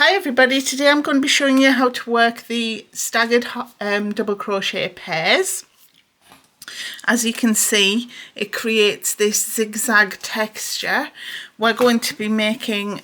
Hi everybody, today I'm going to be showing you how to work the staggered double crochet pairs. As you can see, it creates this zigzag texture. We're going to be making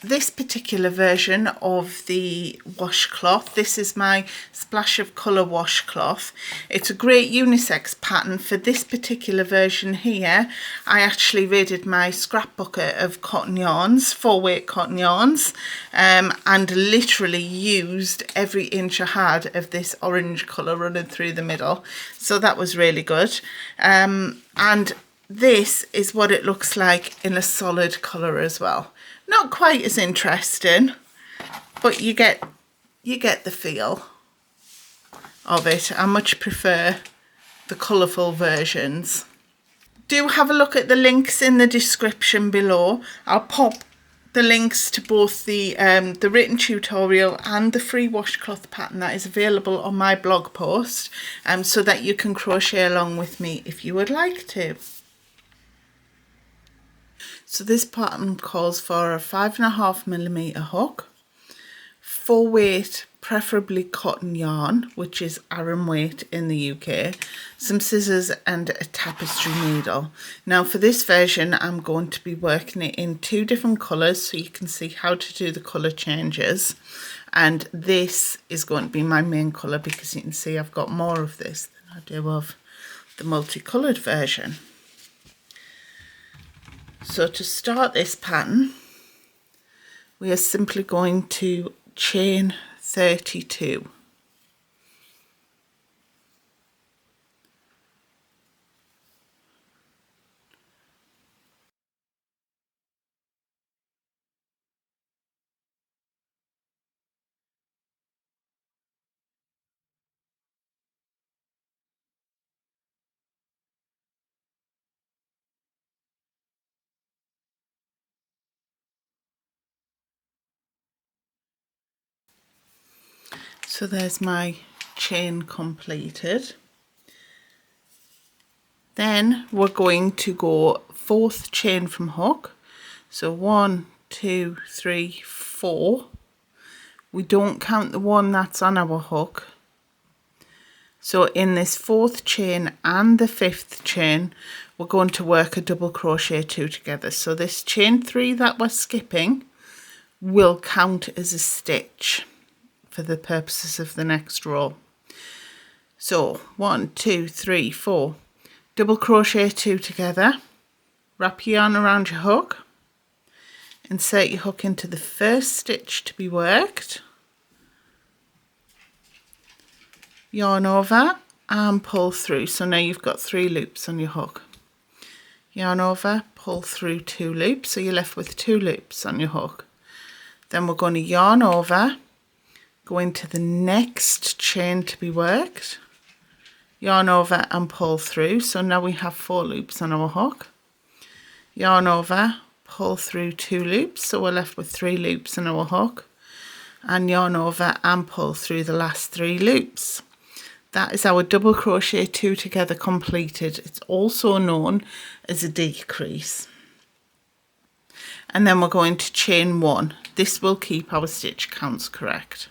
this particular version of the washcloth. This is my Splash of Colour Washcloth. It's a great unisex pattern. For this particular version here, I actually raided my scrap bucket of cotton yarns, 4-weight cotton yarns, and literally used every inch I had of this orange colour running through the middle. So that was really good. And this is what it looks like in a solid colour as well. Not quite as interesting, but you get the feel of it. I much prefer the colourful versions. Do have a look at the links in the description below. I'll pop the links to both the written tutorial and the free washcloth pattern that is available on my blog post, so that you can crochet along with me if you would like to. So this pattern calls for a 5.5mm hook, 4-weight, preferably cotton yarn, which is Aran weight in the UK, some scissors and a tapestry needle. Now for this version I'm going to be working it in 2 different colours so you can see how to do the colour changes, and this is going to be my main colour because you can see I've got more of this than I do of the multicoloured version. So to start this pattern, we are simply going to chain 32. So there's my chain completed. Then we're going to go 4th chain from hook. So 1, 2, 3, 4. We don't count the one that's on our hook. So in this 4th chain and the 5th chain, we're going to work a double crochet 2 together. So this chain 3 that we're skipping will count as a stitch for the purposes of the next row. So 1, 2, 3, 4, double crochet 2 together, wrap your yarn around your hook, insert your hook into the first stitch to be worked, yarn over and pull through. So now you've got 3 loops on your hook. Yarn over, pull through 2 loops, so you're left with 2 loops on your hook. Then we're going to yarn over, go into the next chain to be worked, yarn over and pull through. So now we have 4 loops on our hook. Yarn over, pull through 2 loops, so we're left with 3 loops on our hook, and yarn over and pull through the last 3 loops. That is our double crochet 2 together completed. It's also known as a decrease. And then we're going to chain 1. This will keep our stitch counts correct.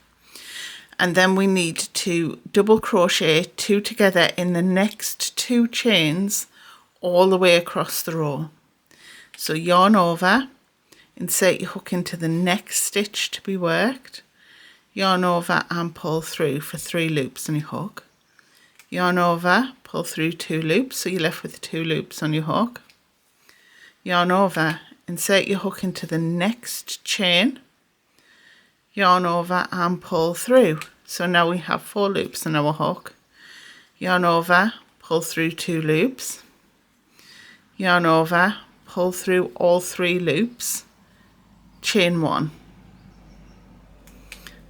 And then we need to double crochet 2 together in the next 2 chains all the way across the row. So yarn over, insert your hook into the next stitch to be worked, yarn over and pull through for 3 loops on your hook, yarn over, pull through 2 loops, so you're left with 2 loops on your hook, yarn over, insert your hook into the next chain, yarn over and pull through. So now we have 4 loops on our hook, yarn over, pull through 2 loops, yarn over, pull through all 3 loops, chain 1.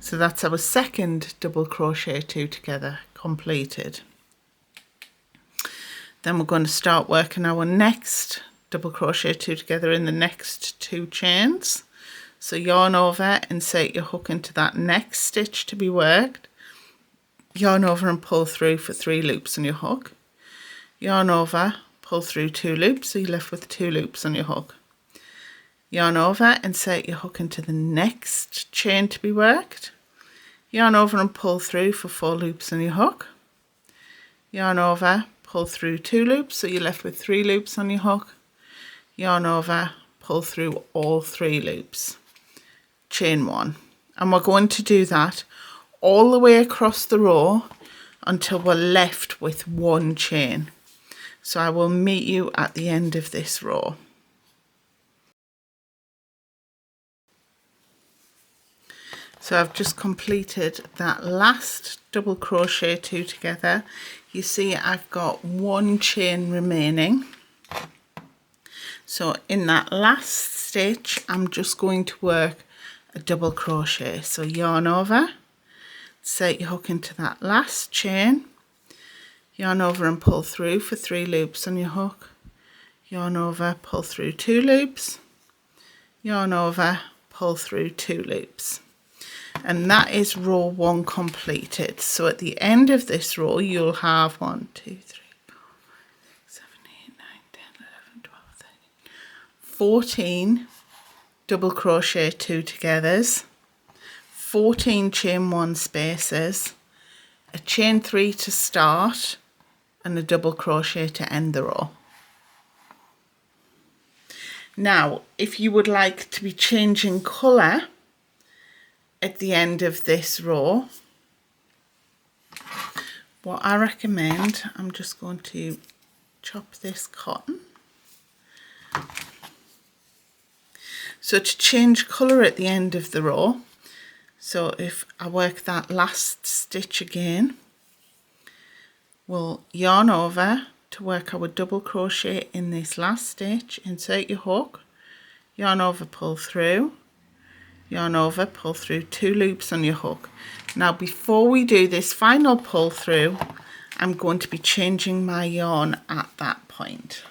So that's our second double crochet 2 together completed. Then we're going to start working our next double crochet 2 together in the next 2 chains. So yarn over, insert your hook into that next stitch to be worked, yarn over and pull through for 3 loops on your hook, yarn over, pull through 2 loops, so you're left with 2 loops on your hook, yarn over, insert your hook into the next chain to be worked, yarn over and pull through for 4 loops on your hook, yarn over, pull through 2 loops, so you're left with 3 loops on your hook, yarn over, pull through all 3 loops, chain 1. And we're going to do that all the way across the row until we're left with 1 chain. So I will meet you at the end of this row. So I've just completed that last double crochet 2 together. You see I've got 1 chain remaining. So in that last stitch, I'm just going to work a double crochet. So yarn over, insert your hook into that last chain, yarn over and pull through for 3 loops on your hook, yarn over, pull through 2 loops, yarn over, pull through 2 loops. And that is row 1 completed. So at the end of this row, you'll have 1, 2, 3, 4, 7, 8, 9, 10, 11, 12, 13, 14 double crochet 2 togethers, 14 chain 1 spaces, a chain 3 to start, and a double crochet to end the row. Now, if you would like to be changing colour at the end of this row, what I recommend, I'm just going to chop this cotton. So to change colour at the end of the row, so if I work that last stitch again, we'll yarn over to work our double crochet in this last stitch, insert your hook, yarn over, pull through, yarn over, pull through 2 loops on your hook. Now before we do this final pull through, I'm going to be changing my yarn at that point.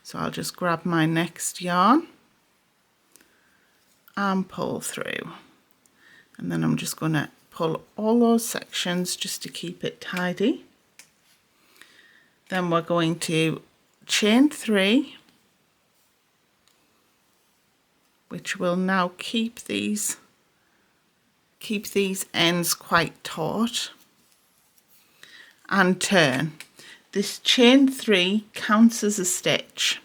So I'll just grab my next yarn and pull through. And then I'm just going to pull all those sections just to keep it tidy. Then we're going to chain 3, which will now keep these ends quite taut, and turn. This chain 3 counts as a stitch.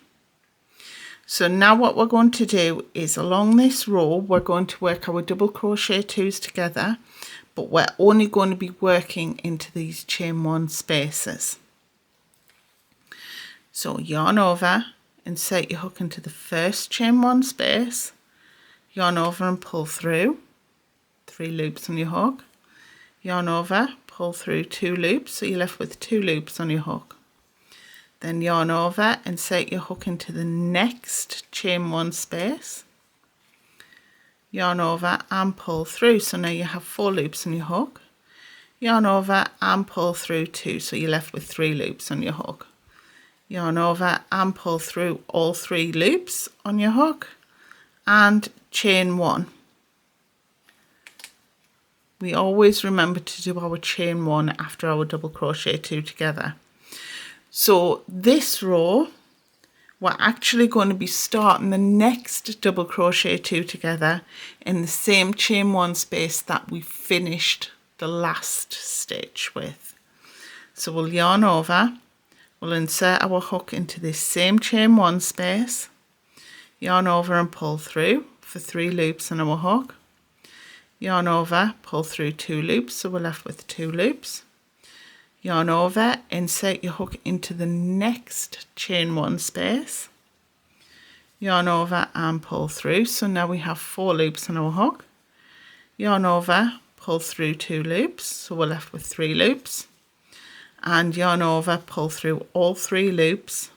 So now what we're going to do is along this row, we're going to work our double crochet 2s together, but we're only going to be working into these chain 1 spaces. So yarn over, insert your hook into the first chain 1 space, yarn over and pull through 3 loops on your hook, yarn over, pull through 2 loops, so you're left with 2 loops on your hook. Then yarn over, insert your hook into the next chain 1 space, yarn over and pull through, so now you have 4 loops on your hook, yarn over and pull through 2, so you're left with 3 loops on your hook, yarn over and pull through all 3 loops on your hook, and chain 1. We always remember to do our chain 1 after our double crochet 2 together. So this row, we're actually going to be starting the next double crochet 2 together in the same chain 1 space that we finished the last stitch with. So we'll yarn over, we'll insert our hook into this same chain 1 space, yarn over and pull through for 3 loops on our hook, yarn over, pull through 2 loops, so we're left with 2 loops, yarn over, insert your hook into the next chain 1 space, yarn over and pull through, so now we have 4 loops on our hook, yarn over, pull through 2 loops, so we're left with 3 loops, and yarn over, pull through all 3 loops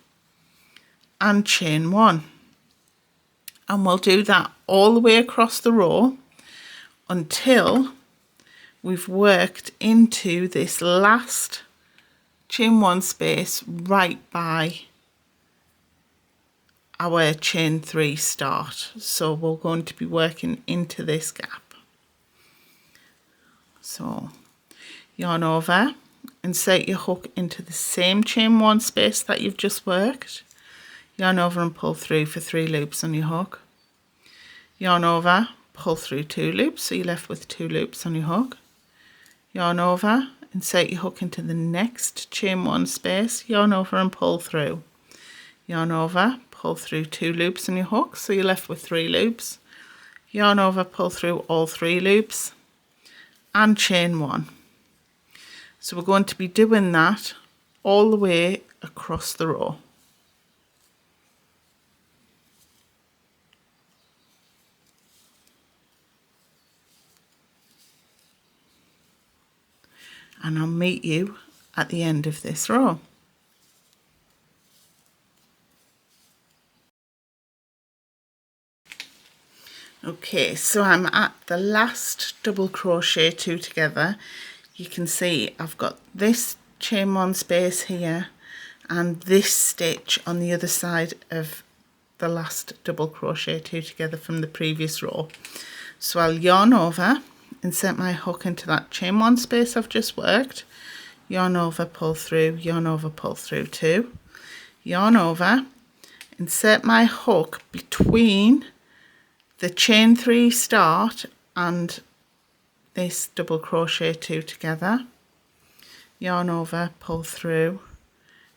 and chain 1. And we'll do that all the way across the row until we've worked into this last chain 1 space right by our chain 3 start. So we're going to be working into this gap. So yarn over, insert your hook into the same chain 1 space that you've just worked, yarn over and pull through for 3 loops on your hook, yarn over, pull through 2 loops, so you're left with 2 loops on your hook, yarn over, insert your hook into the next chain 1 space, yarn over and pull through, yarn over, pull through 2 loops on your hook, so you're left with 3 loops, yarn over, pull through all 3 loops, and chain 1. So we're going to be doing that all the way across the row. And I'll meet you at the end of this row. Okay, so I'm at the last double crochet 2 together. You can see I've got this chain 1 space here and this stitch on the other side of the last double crochet 2 together from the previous row. So I'll yarn over, insert my hook into that chain 1 space I've just worked, yarn over, pull through, yarn over, pull through 2, yarn over, insert my hook between the chain 3 start and this double crochet 2 together, yarn over, pull through,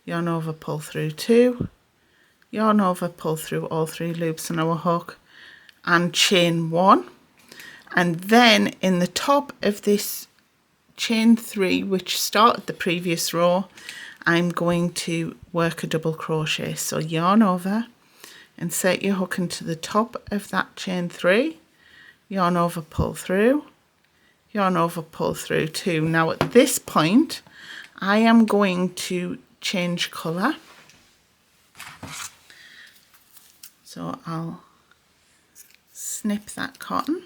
yarn over, pull through 2, yarn over, pull through all 3 loops on our hook, and chain 1. And then in the top of this chain 3 which started the previous row, I'm going to work a double crochet. So yarn over, insert your hook into the top of that chain 3, yarn over, pull through, yarn over, pull through 2. Now at this point I am going to change colour, so I'll snip that cotton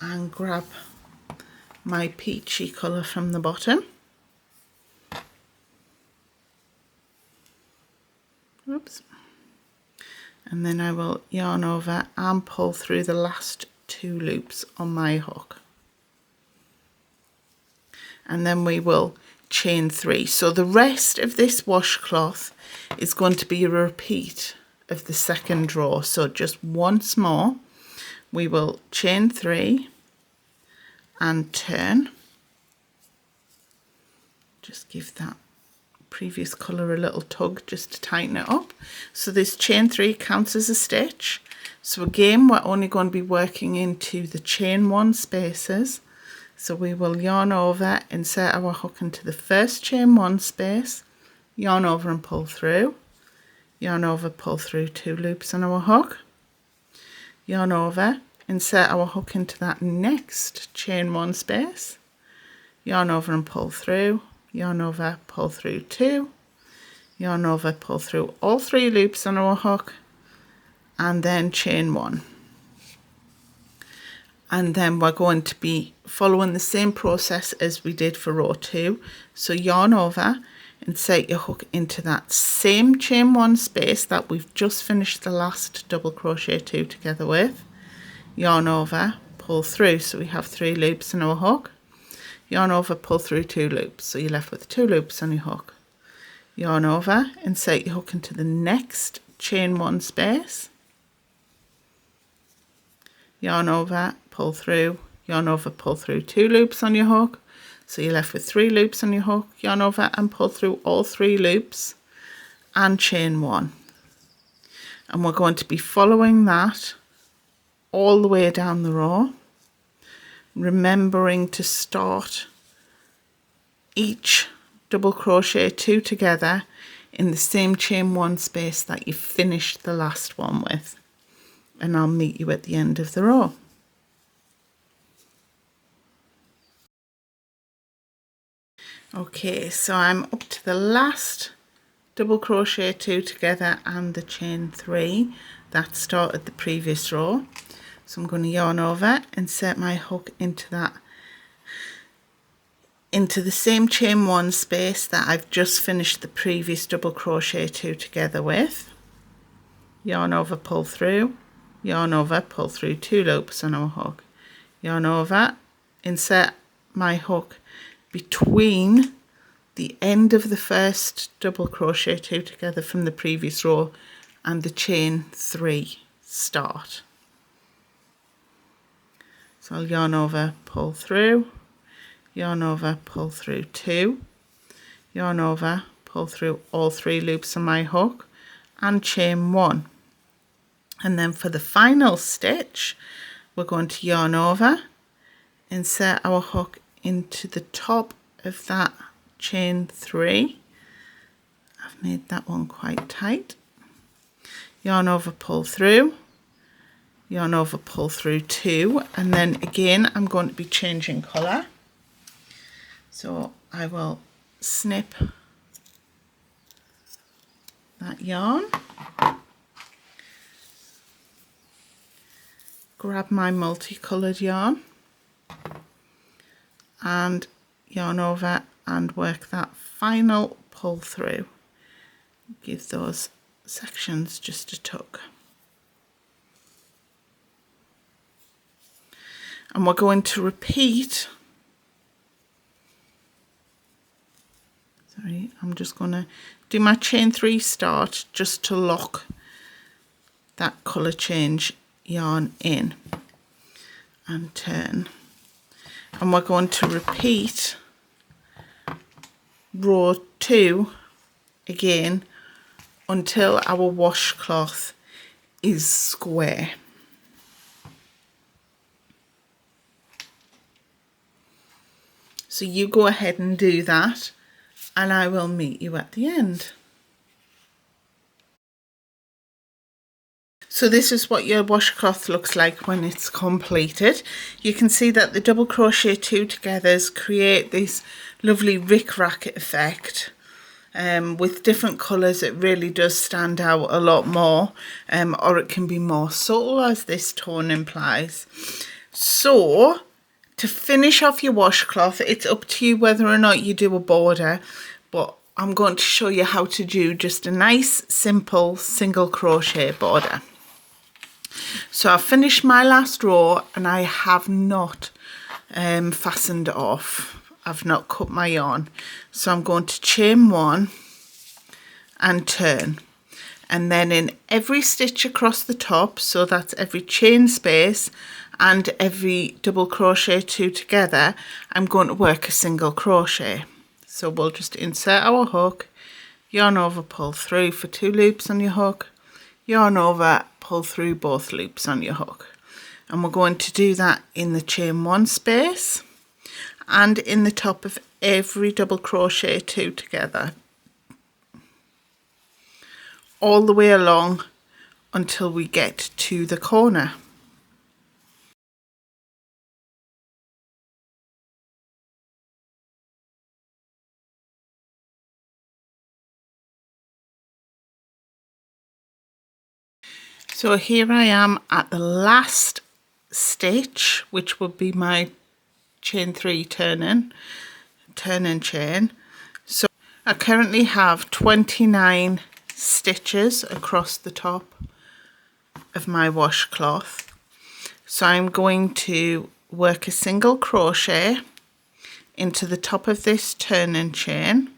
and grab my peachy colour from the bottom. Oops. And then I will yarn over and pull through the last 2 loops on my hook, and then we will chain 3. So the rest of this washcloth is going to be a repeat of the second row. So just once more we will chain 3 and turn, just give that previous colour a little tug just to tighten it up. So this chain 3 counts as a stitch. So again we're only going to be working into the chain 1 spaces. So we will yarn over, insert our hook into the first chain 1 space, yarn over and pull through, yarn over, pull through 2 loops on our hook, yarn over, insert our hook into that next chain 1 space, yarn over and pull through, yarn over, pull through 2, yarn over, pull through all 3 loops on our hook, and then chain 1. And then we're going to be following the same process as we did for row 2. So yarn over, insert your hook into that same chain 1 space that we've just finished the last double crochet 2 together with, yarn over, pull through, so we have 3 loops in our hook, yarn over, pull through 2 loops, so you're left with 2 loops on your hook, yarn over, insert your hook into the next chain 1 space, yarn over, pull through, yarn over, pull through 2 loops on your hook, so you're left with 3 loops on your hook, yarn over and pull through all 3 loops and chain 1. And we're going to be following that all the way down the row, remembering to start each double crochet 2 together in the same chain 1 space that you finished the last one with. And I'll meet you at the end of the row. Okay, so I'm up to the last double crochet 2 together and the chain 3 that started the previous row. So I'm going to yarn over, insert my hook into the same chain 1 space that I've just finished the previous double crochet 2 together with, yarn over, pull through, yarn over, pull through 2 loops on our hook, yarn over, insert my hook between the end of the first double crochet 2 together from the previous row and the chain 3 start. So I'll yarn over, pull through, yarn over, pull through 2, yarn over, pull through all 3 loops on my hook and chain 1. And then for the final stitch, we're going to yarn over, insert our hook into the top of that chain 3. I've made that one quite tight. Yarn over, pull through, yarn over, pull through 2, and then again I'm going to be changing colour. So I will snip that yarn, grab my multicoloured yarn and yarn over and work that final pull through. Give those sections just a tug. And we're going to repeat. Sorry, I'm just going to do my chain 3 start just to lock that colour change yarn in and turn. And we're going to repeat row 2 again until our washcloth is square. So you go ahead and do that and I will meet you at the end. So this is what your washcloth looks like when it's completed. You can see that the double crochet 2 togethers create this lovely rick-rack effect. With different colours it really does stand out a lot more, or it can be more subtle as this tone implies. So to finish off your washcloth, it's up to you whether or not you do a border, but I'm going to show you how to do just a nice simple single crochet border. So I've finished my last row and I have not fastened off. I've not cut my yarn. So I'm going to chain 1 and turn. And then in every stitch across the top, so that's every chain space and every double crochet 2 together, I'm going to work a single crochet. So we'll just insert our hook, yarn over, pull through for 2 loops on your hook, yarn over, pull through both loops on your hook. And we're going to do that in the chain 1 space and in the top of every double crochet 2 together, all the way along until we get to the corner. So here I am at the last stitch, which would be my chain 3 turn and chain. So I currently have 29 stitches across the top of my washcloth. So I'm going to work a single crochet into the top of this turn and chain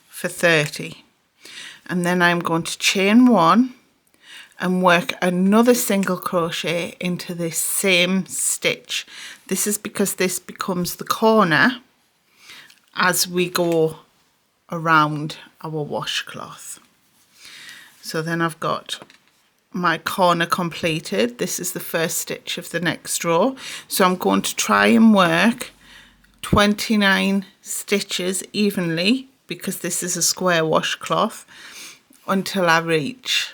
for 30. And then I'm going to chain 1 and work another single crochet into this same stitch. This is because this becomes the corner as we go around our washcloth. So then I've got my corner completed. This is the first stitch of the next row. So I'm going to try and work 29 stitches evenly, because this is a square washcloth, until I reach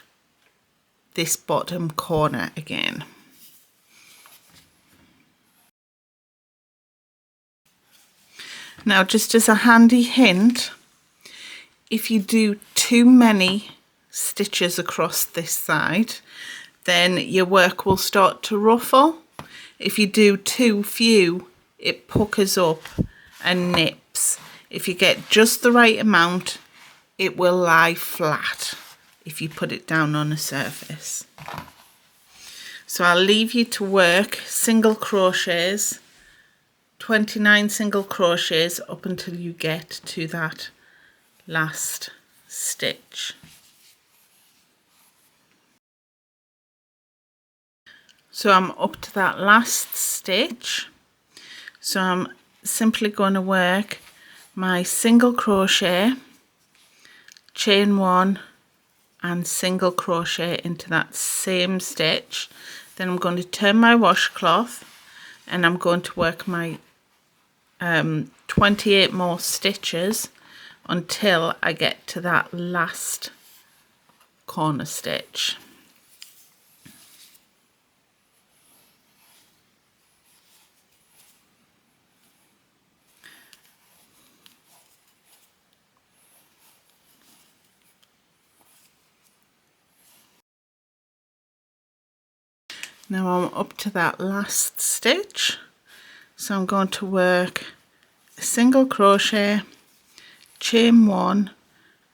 this bottom corner again. Now, just as a handy hint, if you do too many stitches across this side, then your work will start to ruffle. If you do too few, it puckers up and nips. If you get just the right amount, it will lie flat if you put it down on a surface. So I'll leave you to work single crochets, 29 single crochets up until you get to that last stitch. So I'm up to that last stitch. So I'm simply going to work my single crochet, chain 1 and single crochet into that same stitch. Then I'm going to turn my washcloth and I'm going to work my 28 more stitches until I get to that last corner stitch. Now I'm up to that last stitch, so I'm going to work a single crochet, chain 1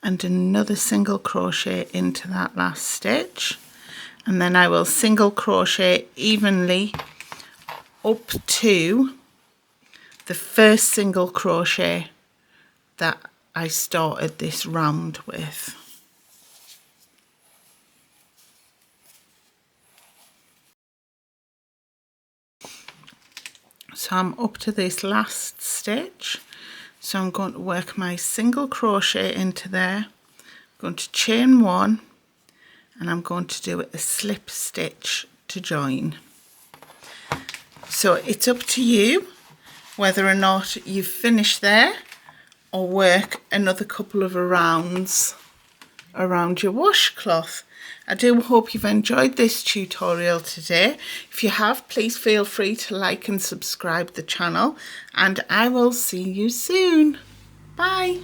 and another single crochet into that last stitch, and then I will single crochet evenly up to the first single crochet that I started this round with. So I'm up to this last stitch, so I'm going to work my single crochet into there, I'm going to chain 1 and I'm going to do a slip stitch to join. So it's up to you whether or not you finish there or work another couple of rounds around your washcloth. I do hope you've enjoyed this tutorial today. If you have, please feel free to like and subscribe the channel, and I will see you soon. Bye.